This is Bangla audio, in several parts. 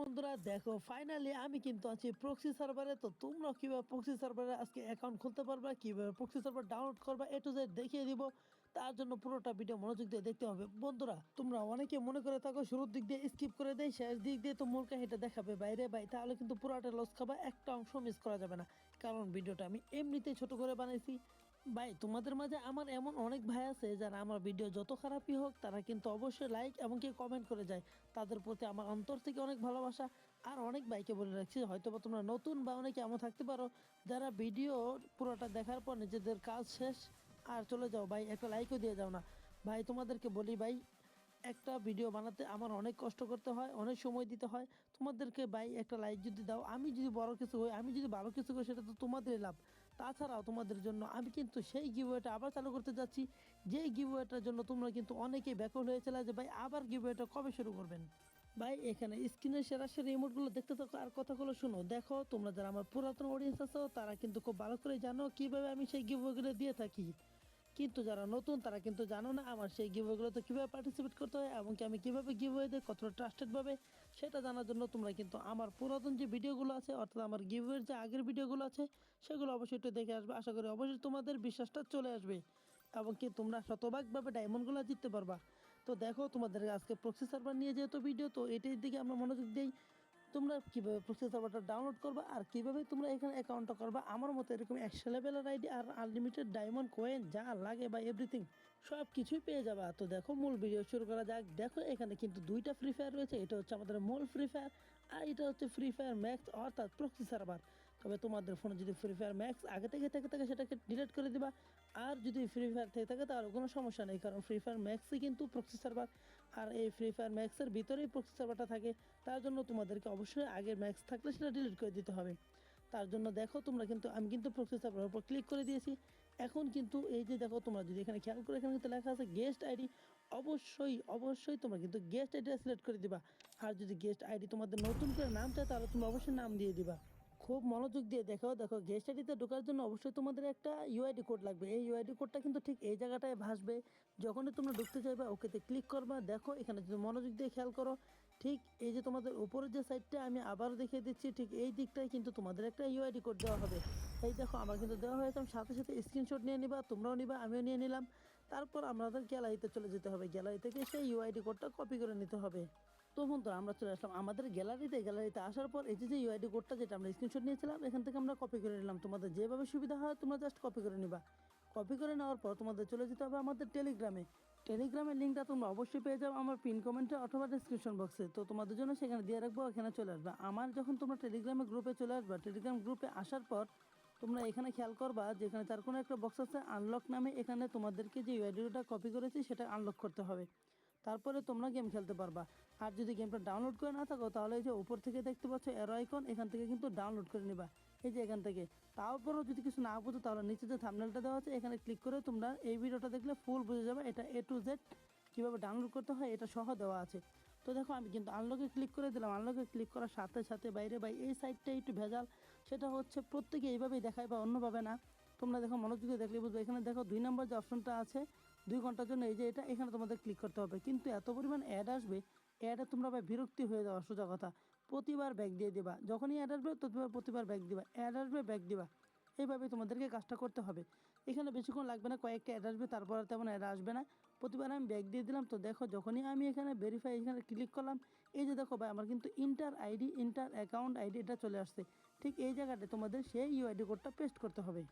বন্ধুরা দেখো ফাইনালি আমি কিন্তু আছি প্রক্সি সার্ভারে। তো তোমরা কিভাবে প্রক্সি সার্ভারে আজকে অ্যাকাউন্ট খুলতে পারবা, কিভাবে প্রক্সি সার্ভার ডাউনলোড করবা, এ টু জেড দেখিয়ে দিব। তার জন্য পুরোটা ভিডিও মনোযোগ দিয়ে দেখতে হবে। বন্ধুরা তোমরা অনেকে মনে করে থাকো শুরুর দিক দিয়ে স্কিপ করে দেয়, শেষ দিক দিয়ে তো মূল কাহিনীটা দেখাবে বাইরে ভাই, তাহলে কিন্তু পুরোটা লস খাবা, একটা অংশ মিস করা যাবে না। কারণ ভিডিওটা আমি এমনিতেই ছোট করে বানাইছি। ভাই তোমাদের মাঝে আমার এমন অনেক ভাই আছে যারা আমার ভিডিও যত খারাপই হোক তারা কিন্তু অবশ্যই লাইক এবং কি কমেন্ট করে যায়। তাদের প্রতি আমার অন্তর থেকে অনেক ভালোবাসা। আর অনেক ভাইকে বলে রাখছি, হয়তো বা তোমরা নতুন বা অনেকে এমন থাকতে পারো যারা ভিডিও পুরোটা দেখার পর নিজেদের কাজ শেষ আর চলে যাও, ভাই একটা লাইকও দিয়ে যাও না। ভাই তোমাদেরকে বলি ভাই, একটা ভিডিও বানাতে আমার অনেক কষ্ট করতে হয়, অনেক সময় দিতে হয়। তোমাদেরকে ভাই একটা লাইক যদি দাও, আমি যদি বড় কিছু হই, আমি যদি ভালো কিছু করি, সেটা তো তোমাদেরই লাভ। তাছাড়াও তোমাদের জন্য আমি কিন্তু সেই গিভওয়েটা আবার চালু করতে যাচ্ছি, যেই গিভওয়েটার জন্য তোমরা কিন্তু অনেকেই ব্যাকুল হয়েছিল যে ভাই আবার গিভওয়েটা কবে শুরু করবেন। ভাই এখানে স্ক্রিনের সেরা রিমোটগুলো দেখতে থাকো আর কথাগুলো শুনো। দেখো তোমরা যারা আমার পুরাতন অডিয়েন্স আছো তারা কিন্তু খুব ভালো করে জানো কিভাবে আমি সেই গিভওয়েগুলো দিয়ে থাকি, কিন্তু যারা নতুন তারা কিন্তু জানো না আমার সেই গিভওয়েগুলোতে কীভাবে পার্টিসিপেট করতে হয় এবং কি আমি কীভাবে গিভওয়ে দিই কতটা ট্রাস্টেডভাবে, সেটা জানার জন্য তোমরা কিন্তু আমার পুরাতন যে ভিডিওগুলো আছে অর্থাৎ আমার গিভওয়ের যে আগের ভিডিওগুলো আছে সেগুলো অবশ্যই একটু দেখে আসবে। আশা করি অবশ্যই তোমাদের বিশ্বাসটা চলে আসবে এবং কি তোমরা শতভাগভাবে ডায়মন্ডগুলো জিততে পারবা। তো দেখো তোমাদের আজকে প্রক্সি সার্ভার নিয়ে যেহেতু ভিডিও, তো এটির দিকে আমরা মনোযোগ দিই। তোমরা কীভাবে প্রক্সি সার্ভারটা ডাউনলোড করবা আর কীভাবে তোমরা এখানে অ্যাকাউন্টটা করবা, আমার মতো এরকম 100 লেভেলের আইডি আর আনলিমিটেড ডায়মন্ড কয়েন যা লাগে বা এভরিথিং সব কিছুই পেয়ে যাবা। তো দেখো মূল ভিডিও শুরু করা যাক। দেখো এখানে কিন্তু দুইটা ফ্রি ফায়ার রয়েছে, এটা হচ্ছে আমাদের মূল ফ্রি ফায়ার আর এটা হচ্ছে ফ্রি ফায়ার ম্যাক্স অর্থাৎ প্রক্সি সার্ভার। তবে তোমাদের ফোনে যদি ফ্রি ফায়ার ম্যাক্স আগে থেকে থাকে সেটাকে ডিলিট করে দিবা, আর যদি ফ্রি ফায়ার থেকে থাকে তাহলে কোনো সমস্যা নেই, কারণ ফ্রি ফায়ার ম্যাক্সই কিন্তু প্রক্সি সার্ভার আর এই ফ্রি ফায়ার ম্যাক্সের ভিতরেই প্রক্সি সার্ভারটা থাকে। তার জন্য তোমাদেরকে অবশ্যই আগের ম্যাক্স থাকলে সেটা ডিলিট করে দিতে হবে। তার জন্য দেখো তোমরা কিন্তু আমি কিন্তু প্রক্সি সার্ভারের উপর ক্লিক করে দিয়েছি। এখন কিন্তু এই যে দেখো তোমরা যদি এখানে খেয়াল করে এখানে কিন্তু লেখা আছে গেস্ট আইডি, অবশ্যই তোমরা কিন্তু গেস্ট আইডিটা সিলেক্ট করে দিবা। আর যদি গেস্ট আইডি তোমাদের নতুন করে নাম চায় তাহলে তোমরা অবশ্যই নাম দিয়ে দিবা। খুব মনোযোগ দিয়ে দেখো গেস্ট আইডিতে ঢোকার জন্য অবশ্যই তোমাদের একটা ইউআইডি কোড লাগবে। এই ইউআইডি কোডটা কিন্তু ঠিক এই জায়গাটায় ভাসবে, যখনই তোমরা ঢুকতে চাইবা ওকেতে ক্লিক করবা। দেখো এখানে যদি মনোযোগ দিয়ে খেয়াল করো, ঠিক এই যে তোমাদের উপরের যে সাইডটা আমি আবারও দেখিয়ে দিচ্ছি, ঠিক এই দিকটায় কিন্তু তোমাদের একটা ইউআইডি কোড দেওয়া হবে। এই দেখো আমার কিন্তু দেওয়া হয়েছে, সাথে সাথে স্ক্রিনশট নিয়ে নিবা, তোমরাও নিবা, আমিও নিয়ে নিলাম। তারপর আমাদের গ্যালারিতে চলে যেতে হবে, গ্যালারি থেকে সেই ইউআইডি কোডটা কপি করে নিতে হবে। তো বন্ধুরা আমরা চলে আসলাম আমাদের গ্যালারিতে আসার পর এই যে ইউআইডি কোডটা যেটা আমরা স্ক্রিনশট নিয়েছিলাম এখান থেকে আমরা কপি করে নিলাম। তোমাদের যেভাবে সুবিধা হয় তোমরা জাস্ট কপি করে নিবা। কপি করে নেওয়ার পর তোমাদের চলে যেতে হবে আমাদের টেলিগ্রামের লিঙ্কটা তোমরা অবশ্যই পেয়ে যাবে আমার পিন কমেন্টে অথবা ডিসক্রিপশন বক্সে। তো তোমাদের জন্য সেখানে দিয়ে রাখবো, এখানে চলে আসবে। আমার যখন তোমরা টেলিগ্রামের গ্রুপে চলে আসবে, টেলিগ্রাম গ্রুপে আসার পর তোমরা এখানে খেয়াল করবা যেখানে তার কোনো একটা বক্স আছে আনলক নামে, এখানে তোমাদেরকে যে ইউআইডিটা কপি করেছি সেটা আনলক করতে হবে, তারপরে তোমরা গেম খেলতে পারবা। আর যদি গেমটা ডাউনলোড করে না থাকো তাহলে এই যে উপর থেকে দেখতে পাচ্ছ অ্যারো আইকন, এখান থেকে কিন্তু ডাউনলোড করে নিবা, এই যে এখান থেকে। তারপরেও যদি কিছু না বুঝো তাহলে নিচে যে থাম্বনেলটা দেওয়া আছে এখানে ক্লিক করে তোমরা এই ভিডিওটা দেখলে ফুল বুঝে যাবে, এটা A to Z কীভাবে ডাউনলোড করতে হয় এটা সহ দেওয়া আছে। তো দেখো আমি কিন্তু আনলকে ক্লিক করে দিলাম, আনলকে ক্লিক করার সাথে সাথে বাইরে ভাই এই সাইডটা একটু ভেজাল, সেটা হচ্ছে প্রত্যেকে এইভাবেই দেখায় বা অন্যভাবে না। তোমরা দেখো মনোযোগে দেখলে বুঝবে, এখানে দেখো 2 নম্বর যে অপশনটা আছে 2 ঘন্টার জন্য, এই যে এটা এখানে তোমাদের ক্লিক করতে হবে। কিন্তু এত পরিমাণ অ্যাড আসবে, অ্যাডে তোমরা ভাই বিরক্তি হয়ে যাওয়া সোজা কথা। প্রতিবার ব্যাক দিয়ে দিবা, যখনই অ্যাড আসবে প্রতিবার ব্যাক দিবা, অ্যাড আসবে ব্যাক দিবা, এইভাবে তোমাদেরকে কাজটা করতে হবে। এখানে বেশিক্ষণ লাগবে না, কয়েকটা অ্যাড আসবে তারপর আর তেমন অ্যাড আসবে না। প্রতিবার আমি ব্যাক দিয়ে দিলাম। তো দেখো যখনই আমি এখানে ভেরিফাই এখানে ক্লিক করলাম, এই যে দেখো ভাই আমার কিন্তু ইন্টার অ্যাকাউন্ট আইডি এটা চলে আসছে। ঠিক এই জায়গাটায় তোমাদের সেই ইউআইডি কোডটা পেস্ট করতে হবে।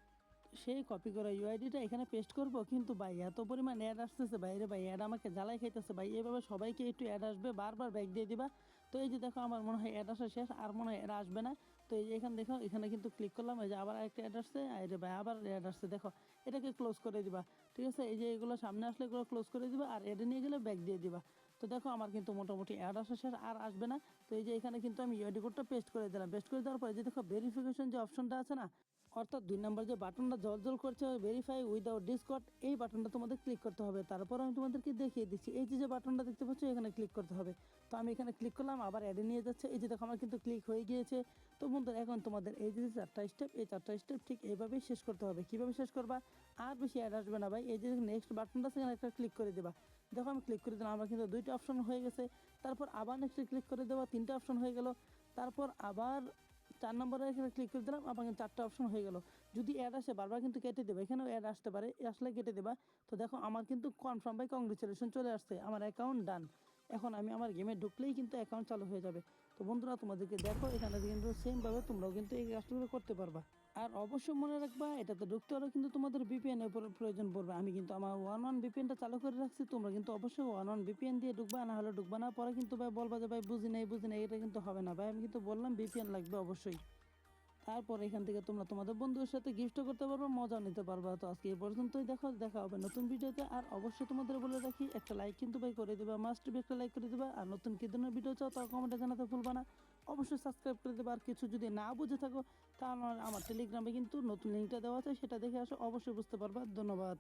সেই কপি করা ইউআইডিটা এখানে পেস্ট করব, কিন্তু ভাই এত পরিমাণ অ্যাড আসতেছে বাইরে ভাই, অ্যাড আমাকে জ্বালাই খাইতেছে ভাই। এইভাবে সবাইকে একটু অ্যাড আসবে, বারবার ব্যাক দিয়ে দিবা। তো এই যে দেখো আমার মনে হয় অ্যাড আসা শেষ, আর মনে হয় অ্যাড আসবে না। তো এই যে এখানে দেখো এখানে কিন্তু ক্লিক করলাম, এই যে আবার একটা অ্যাড আসছে, আরে ভাই আবার অ্যাড আসছে, দেখো এটাকে ক্লোজ করে দিবা। ঠিক আছে, এই যে এগুলো সামনে আসলে এগুলো ক্লোজ করে দিবা আর অ্যাডে নিয়ে গেলে ব্যাক দিয়ে দিবা। তো দেখো আমার কিন্তু মোটামুটি অ্যাড আসা শেষ, আর আসবে না। তো এই যে এখানে কিন্তু আমি ইউআইডি কোডটা পেস্ট করে দিলাম, পেস্ট করে দেওয়ার পরে যে দেখো ভেরিফিকেশন যে অপশনটা আছে না, অর্থাৎ 2 নাম্বার যে বাটনটা জ্বলজ্বল করছে ভেরিফাই উইদাউট ডিসকর্ড, এই বাটনটা তোমাদের ক্লিক করতে হবে। তারপর আমি তোমাদেরকে দেখিয়ে দিচ্ছি, এই যে বাটনটা দেখতে পাচ্ছ এখানে ক্লিক করতে হবে। তো আমি এখানে ক্লিক করলাম, আবার অ্যাডে নিয়ে যাচ্ছে। এই যে দেখো আমার কিন্তু ক্লিক হয়ে গিয়েছে। তো বন্ধুরা এখন তোমাদের এই যে 4টা স্টেপ, এই 4টা স্টেপ ঠিক এইভাবেই শেষ করতে হবে। কীভাবে শেষ করবা, আর বেশি অ্যাড আসবে না ভাই। এই যে নেক্সট বাটনটা সেখানে একটা ক্লিক করে দেবা। দেখো আমি ক্লিক করে দিলাম, আমার কিন্তু 2টা অপশন হয়ে গেছে। তারপর আবার নেক্সটে ক্লিক করে দেওয়া, 3টা অপশন হয়ে গেল। তারপর আবার 4 নম্বরে এখানে ক্লিক করে দিলাম, আবার কিন্তু 4টা অপশন হয়ে গেল। যদি অ্যাড আসে বারবার কিন্তু কেটে দেবে, এখানেও অ্যাড আসতে পারে, আসলে কেটে দেবা। তো দেখো আমার কিন্তু কনফার্ম বাই কংগ্রেচুলেশন চলে আসছে, আমার অ্যাকাউন্ট ডান। এখন আমি আমার গেমে ঢুকলেই কিন্তু অ্যাকাউন্ট চালু হয়ে যাবে। তো বন্ধুরা তোমাদেরকে দেখো এখানে কিন্তু সেমভাবে তোমরাও কিন্তু এই কাজগুলো করতে পারবা। আর অবশ্যই মনে রাখবা, এটাতে ঢুকতে হলে কিন্তু তোমাদের ভিপিএন এর প্রয়োজন পড়বে। আমি কিন্তু আমার 1 ভিপিএনটা চালু করে রাখছি, তোমরা কিন্তু অবশ্যই 1 ভিপিএন দিয়ে ঢুকবা, না হলে ঢুকবা না। পরে কিন্তু ভাই বলবা যে ভাই বুঝি নাই, এটা কিন্তু হবে না ভাই। আমি কিন্তু বললাম ভিপিএন লাগবে অবশ্যই। তারপর এখান থেকে তোমরা তোমাদের বন্ধুদের সাথে গিফটও করতে পারবে, মজাও নিতে পারবে। তো আজকে এই পর্যন্তই, দেখা হবে নতুন ভিডিওতে। আর অবশ্যই তোমাদের বলে রাখি, একটা লাইক কিন্তু ভাই করে দেবা, মাস্ট বি একটা লাইক করে দেবা। আর নতুন কি ধরনের ভিডিও চাও তাও কমেন্টে জানাতে ভুলবা না। অবশ্যই সাবস্ক্রাইব করে দেবা। আর কিছু যদি না বুঝে থাকো তাহলে আমার টেলিগ্রামে কিন্তু নতুন লিঙ্কটা দেওয়া আছে, সেটা দেখে আসো, অবশ্যই বুঝতে পারবা। ধন্যবাদ।